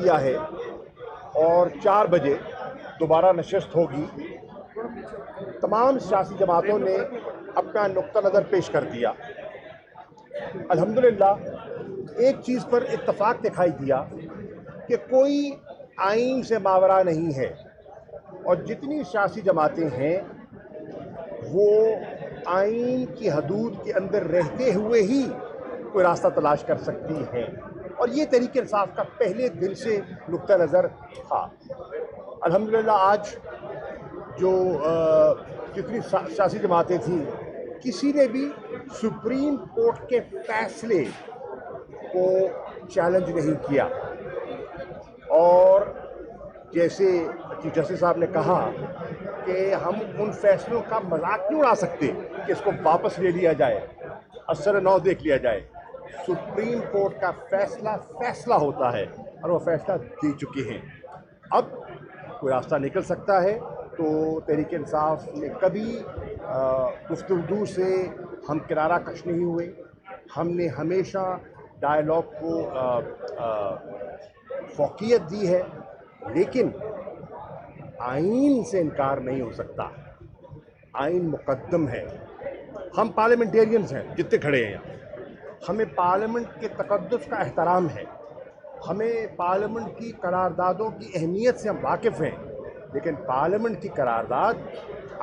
کیا ہے اور 4 بجے دوبارہ نشست ہوگی. تمام سیاسی جماعتوں نے اپنا نقطہ نظر پیش کر دیا. الحمدللہ ایک چیز پر اتفاق دکھائی دیا کہ کوئی آئین سے ماورا نہیں ہے اور جتنی سیاسی جماعتیں ہیں وہ آئین کی حدود کے اندر رہتے ہوئے ہی کوئی راستہ تلاش کر سکتی ہیں، اور یہ تحریک انصاف کا پہلے دن سے نقطہ نظر تھا. الحمدللہ آج جو جتنی سیاسی جماعتیں تھیں کسی نے بھی سپریم کورٹ کے فیصلے کو چیلنج نہیں کیا، اور جیسے چیف جسٹس صاحب نے کہا کہ ہم ان فیصلوں کا مذاق نہیں اڑا سکتے کہ اس کو واپس لے لیا جائے، اثر نو دیکھ لیا جائے. سپریم کورٹ کا فیصلہ ہوتا ہے اور وہ فیصلہ دے چکے ہیں. اب کوئی راستہ نکل سکتا ہے تو تحریک انصاف نے کبھی گفتگو سے ہم کنارہ کش نہیں ہوئے. ہم نے ہمیشہ ڈائلاگ کو فوقیت دی ہے، لیکن آئین سے انکار نہیں ہو سکتا. آئین مقدم ہے. ہم پارلیمنٹیرینز ہیں جتنے کھڑے ہیں یہاں، ہمیں پارلیمنٹ کے تقدس کا احترام ہے، ہمیں پارلیمنٹ کی قراردادوں کی اہمیت سے ہم واقف ہیں، لیکن پارلیمنٹ کی قرارداد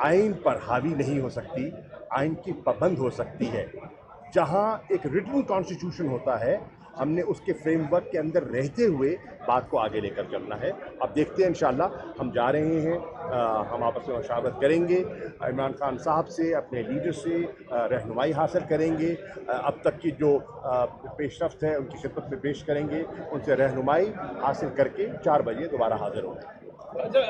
آئین پر حاوی نہیں ہو سکتی، آئین کی پابند ہو سکتی ہے. جہاں ایک ریٹن کانسٹیٹیوشن ہوتا ہے ہم نے اس کے فریم ورک کے اندر رہتے ہوئے بات کو آگے لے کر چلنا ہے. اب دیکھتے ہیں انشاءاللہ ہم جا رہے ہیں، ہم آپس میں مشاورت کریں گے، عمران خان صاحب سے اپنے لیڈر سے رہنمائی حاصل کریں گے، اب تک کی جو پیش رفت ہے ان کی خدمت میں پیش کریں گے، ان سے رہنمائی حاصل کر کے 4 بجے دوبارہ حاضر ہوں گے.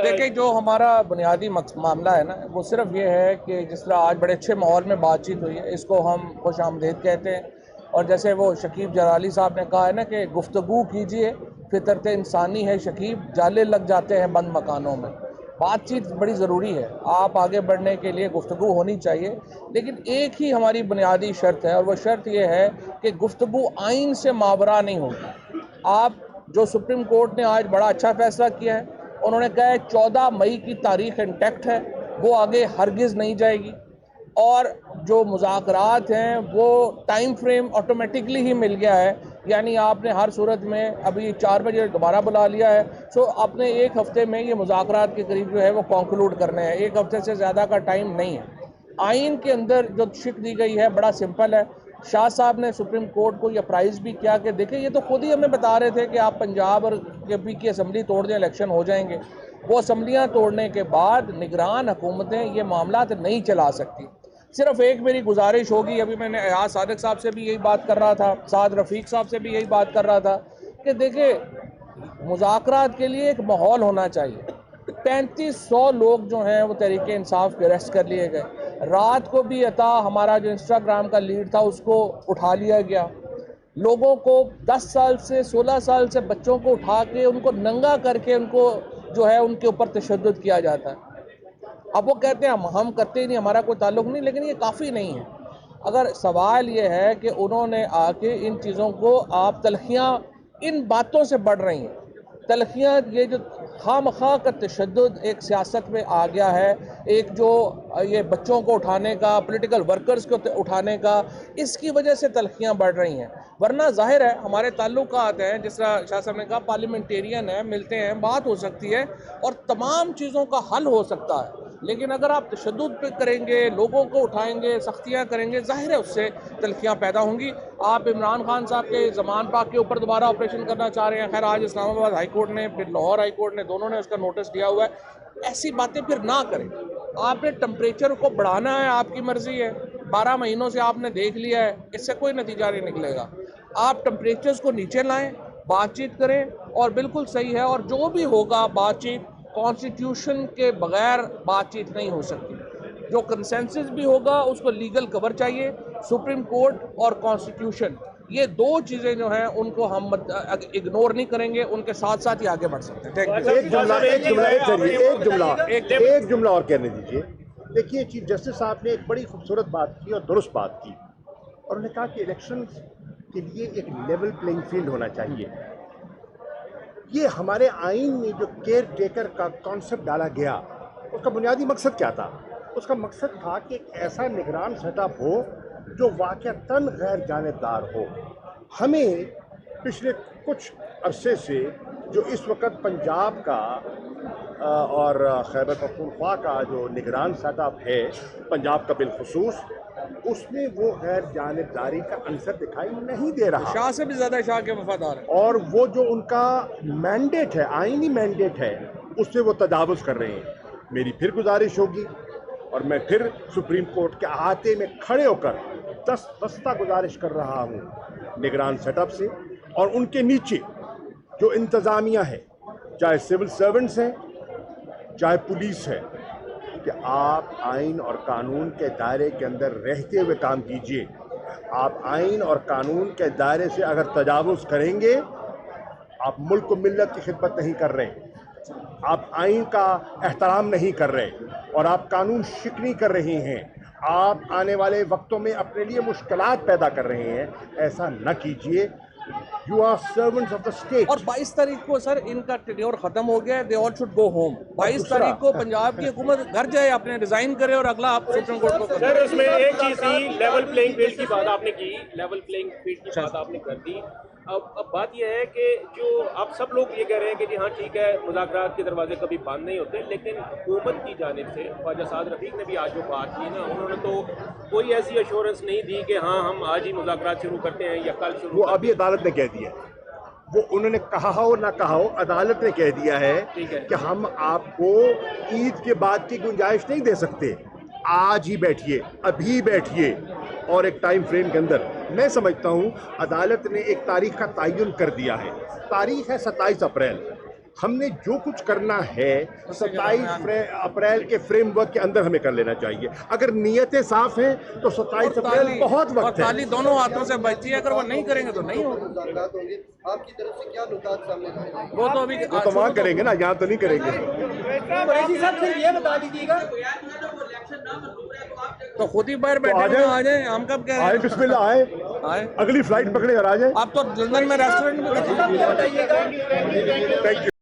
دیکھیں جو ہمارا بنیادی معاملہ ہے نا وہ صرف یہ ہے کہ جس طرح آج بڑے اچھے ماحول میں بات چیت ہوئی ہے اس کو ہم خوش آمدید کہتے ہیں. اور جیسے وہ شکیب جلالی صاحب نے کہا ہے نا کہ گفتگو کیجئے فطرت انسانی ہے شکیب، جالے لگ جاتے ہیں بند مکانوں میں. بات چیت بڑی ضروری ہے، آپ آگے بڑھنے کے لیے گفتگو ہونی چاہیے، لیکن ایک ہی ہماری بنیادی شرط ہے اور وہ شرط یہ ہے کہ گفتگو آئین سے ماورا نہیں ہوگی. آپ جو سپریم کورٹ نے آج بڑا اچھا فیصلہ کیا ہے، انہوں نے کہا ہے 14 مئی کی تاریخ انٹیکٹ ہے، وہ آگے ہرگز نہیں جائے گی، اور جو مذاکرات ہیں وہ ٹائم فریم آٹومیٹکلی ہی مل گیا ہے. یعنی آپ نے ہر صورت میں ابھی 4 بجے دوبارہ بلا لیا ہے، سو آپ نے 1 ہفتے میں یہ مذاکرات کے قریب جو ہے وہ کنکلوڈ کرنے ہیں، 1 ہفتے سے زیادہ کا ٹائم نہیں ہے. آئین کے اندر جو شک دی گئی ہے بڑا سمپل ہے. شاہ صاحب نے سپریم کورٹ کو یہ اپرائز بھی کیا کہ دیکھیں یہ تو خود ہی ہمیں بتا رہے تھے کہ آپ پنجاب اور کے پی کی اسمبلی توڑ دیں الیکشن ہو جائیں گے. وہ اسمبلیاں توڑنے کے بعد نگران حکومتیں یہ معاملات نہیں چلا سکتی. صرف ایک میری گزارش ہوگی، ابھی میں نے ایاز صادق صاحب سے بھی یہی بات کر رہا تھا، سعد رفیق صاحب سے بھی یہی بات کر رہا تھا کہ دیکھیں مذاکرات کے لیے ایک ماحول ہونا چاہیے. 3500 لوگ جو ہیں وہ تحریک انصاف کے اریسٹ کر لیے گئے. رات کو بھی عطا ہمارا جو انسٹاگرام کا لیڈ تھا اس کو اٹھا لیا گیا. لوگوں کو 10 سال سے 16 سال سے بچوں کو اٹھا کے ان کو ننگا کر کے ان کو جو ہے ان کے اوپر تشدد کیا جاتا ہے. اب وہ کہتے ہیں ہم کرتے ہی نہیں، ہمارا کوئی تعلق نہیں، لیکن یہ کافی نہیں ہے. اگر سوال یہ ہے کہ انہوں نے آ کے ان چیزوں کو، آپ تلخیاں ان باتوں سے بڑھ رہی ہیں، تلخیاں یہ جو خواہ مخواہ کا تشدد ایک سیاست میں آ گیا ہے، ایک جو یہ بچوں کو اٹھانے کا، پولیٹیکل ورکرز کو اٹھانے کا، اس کی وجہ سے تلخیاں بڑھ رہی ہیں. ورنہ ظاہر ہے ہمارے تعلقات ہیں، جس طرح شاہ صاحب نے کہا پارلیمنٹیرین ہیں، ملتے ہیں، بات ہو سکتی ہے اور تمام چیزوں کا حل ہو سکتا ہے. لیکن اگر آپ تشدد پہ کریں گے، لوگوں کو اٹھائیں گے، سختیاں کریں گے، ظاہر ہے اس سے تلخیاں پیدا ہوں گی. آپ عمران خان صاحب کے زمان پاک کے اوپر دوبارہ آپریشن کرنا چاہ رہے ہیں. خیر آج اسلام آباد ہائی کورٹ نے، پھر لاہور ہائی کورٹ نے، دونوں نے اس کا نوٹس دیا ہوا ہے. ایسی باتیں پھر نہ کریں. آپ نے ٹمپریچر کو بڑھانا ہے، آپ کی مرضی ہے، 12 مہینوں سے آپ نے دیکھ لیا ہے، اس سے کوئی نتیجہ نہیں نکلے گا. آپ ٹمپریچرز کو نیچے لائیں، بات چیت کریں، اور بالکل صحیح ہے. اور جو بھی ہوگا بات چیت کانسٹیٹیوشن کے بغیر بات چیت نہیں ہو سکتی. جو کنسنسس بھی ہوگا اس کو لیگل کور چاہیے. سپریم کورٹ اور کانسٹیٹیوشن، یہ 2 چیزیں جو ہیں ان کو ہم اگنور نہیں کریں گے، ان کے ساتھ ساتھ ہی آگے بڑھ سکتے ہیں. ایک جملہ اور کہنے دیجیے. دیکھیے چیف جسٹس صاحب نے ایک بڑی خوبصورت بات کی اور درست بات کی، اور انہوں نے کہا کہ الیکشن کے لیے ایک لیول پلینگ فیلڈ ہونا چاہیے. یہ ہمارے آئین میں جو کیئر ٹیکر کا کانسیپٹ ڈالا گیا اس کا بنیادی مقصد کیا تھا؟ اس کا مقصد تھا کہ ایک ایسا نگران سیٹ اپ ہو جو واقعتاً غیر جانبدار ہو. ہمیں پچھلے کچھ عرصے سے جو اس وقت پنجاب کا اور خیبر پختونخوا کا جو نگران سیٹ اپ ہے پنجاب کا بالخصوص، اس میں وہ غیر جانبداری کا عنصر دکھائی نہیں دے رہا. شاہ سے بھی زیادہ شاہ کے وفادار ہیں. اور اور وہ جو ان کا مینڈیٹ ہے، آئینی مینڈیٹ ہے، اس سے وہ تجاوز کر رہے ہیں. میری پھر گزارش ہوگی اور میں پھر سپریم کورٹ کے احاطے میں کھڑے ہو کر دستہ گزارش کر رہا ہوں نگران سیٹ اپ سے اور ان کے نیچے جو انتظامیہ ہے، چاہے سول سرونٹس ہیں چاہے پولیس ہے، کہ آپ آئین اور قانون کے دائرے کے اندر رہتے ہوئے کام کیجئے. آپ آئین اور قانون کے دائرے سے اگر تجاوز کریں گے، آپ ملک و ملت کی خدمت نہیں کر رہے، آپ آئین کا احترام نہیں کر رہے اور آپ قانون شکنی کر رہے ہیں. آپ آنے والے وقتوں میں اپنے لیے مشکلات پیدا کر رہے ہیں. ایسا نہ کیجئے. You are servants of the state. اور 22 تاریخ کو سر ان کا ٹینیور ختم ہو گیا ہے. دے آل شوڈ گو ہوم. 22 تاریخ کو پنجاب کی حکومت گھر جائے، اپنے ریزائن کرے اور اگلا آپ سپریم کورٹ کو سر اس میں ایک چیز تھی، لیول پلینگ فیلڈ کی بات آپ نے کی، لیول پلینگ فیلڈ کی بات آپ نے کر دی. اب بات یہ ہے کہ جو آپ سب لوگ یہ کہہ رہے ہیں کہ جی ہاں ٹھیک ہے مذاکرات کے دروازے کبھی بند نہیں ہوتے، لیکن حکومت کی جانب سے خواجہ سعد رفیق نے بھی آج جو بات کی نا، انہوں نے تو کوئی ایسی ایشورنس نہیں دی کہ ہاں ہم آج ہی مذاکرات شروع کرتے ہیں یا کل شروع. وہ ابھی عدالت نے کہہ دیا، وہ انہوں نے کہا ہو نہ کہا ہو، عدالت نے کہہ دیا ہے کہ ہم آپ کو عید کے بعد کی گنجائش نہیں دے سکتے. آج ہی بیٹھیے، ابھی بیٹھیے اور ایک ٹائم فریم کے اندر. میں سمجھتا ہوں عدالت نے ایک تاریخ کا تعین کر دیا ہے. تاریخ ہے 27 اپریل. ہم نے جو کچھ کرنا ہے 27 اپریل کے فریم ورک کے اندر ہمیں کر لینا چاہیے. اگر نیتیں صاف ہیں تو 27 اپریل بہت وقت ہے. تالی دونوں ہاتھوں سے بچتی ہے، اگر وہ نہیں کریں گے تو نہیں ہوگا. مذاکرات ہوں گے، آپ کی طرف سے کیا نکات سامنے لائے جائیں گے؟ وہ تو ابھی وہ تو وہاں کریں گے نا، یہاں تو نہیں کریں گے. قریشی صاحب صرف یہ بتا دیجیے گا، تو خود ہی باہر بیٹھے ہوئے آ جائیں. ہم کب کہہ رہے آئے ہیں بسم اللہ آئے، آئے؟ اگلی فلائٹ پکڑے اور آ جائیں. آپ تو لندن میں ریسٹورنٹ میں بیٹھے ہیں. بتائیے گا. Thank you.